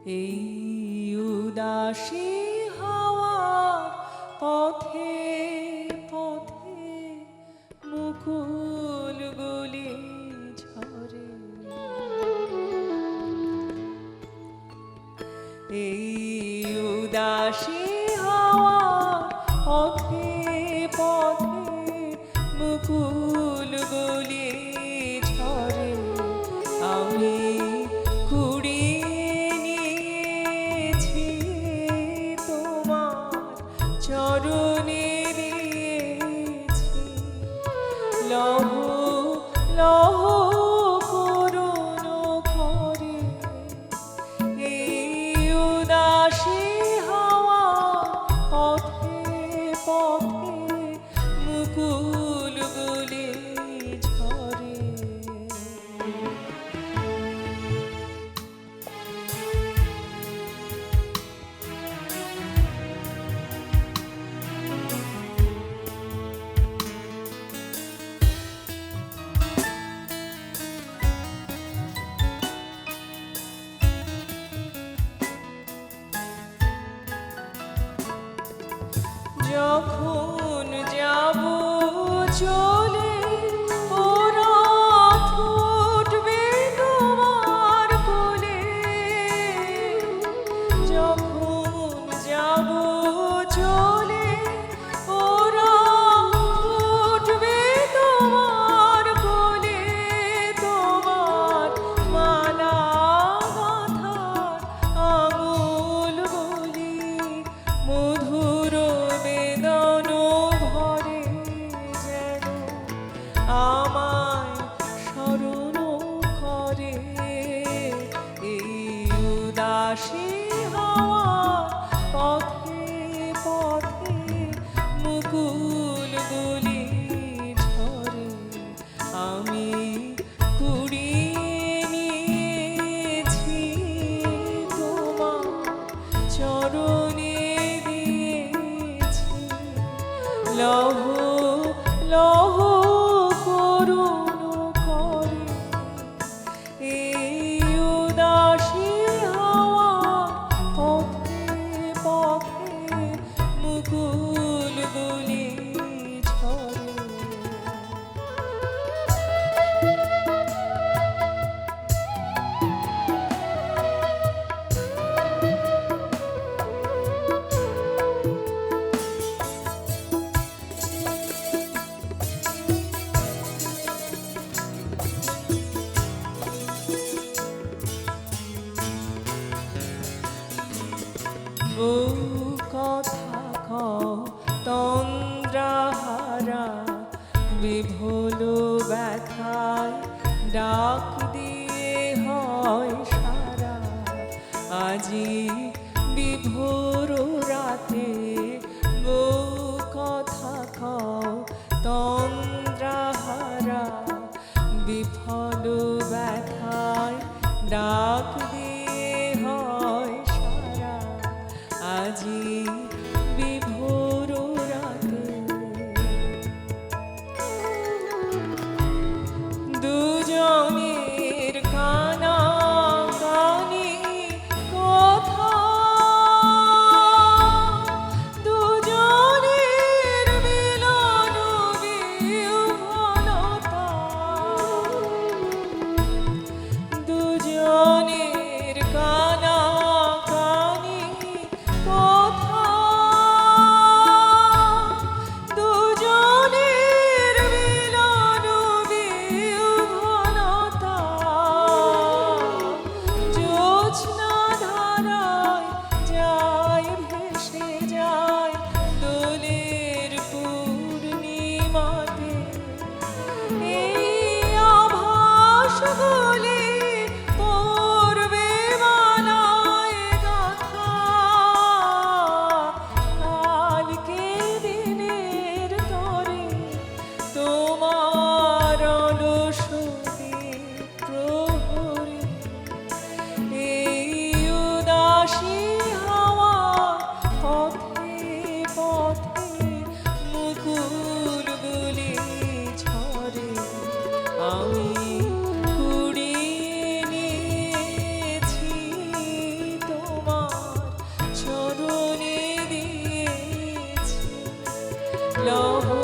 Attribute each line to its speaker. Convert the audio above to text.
Speaker 1: এই উদাসী হাওয়ার পথে পথে মুকুলগুলি ঝরে, এই উদাসী হাওয়ার পথে পথে মুকুলগুলি ঝরে, আমি কুড়িয়ে নিয়েছি তোমার চরণে দিয়েছি লহ লহ করুণ করে। এই উদাসী হাওয়া পথে পথে মুকুলগুলি ঝরে, যখন যাব চলে ওরা ফুটবে তোমার কোলে, যখন যাব চলে ওরা ফুটবে তোমার কোলে, তোমার মালা গাঁথার আঙুল বলি মধুর বেদন ভরে যেন আমায় স্মরণ করে। এই উদাসী হাওয়ার পথে পথে মুকুলগুলি ঝরে, আমি কুড়িয়ে নিয়েছি তোমার চরণে দিয়েছি লহ লহ করুণ করে। এই উদাসী হাওয়া পথে পথে মুকুলগুলি ঝরে, বহু কথা কও তন্দ্রাহারা, বিভোল ব্যথায় ডাক দিয়ে হয় সারা, আজি বিভোর রাতে বহু কথা কও তন্দ্রাহারা, বিফল ব্যথায় ডাক দিয়ে হয় সারা, আজি বিভোর রাতে দুজনের কানা কানি কথা, দুজনের মিলন বিহ্বলতা, দুজনের লহু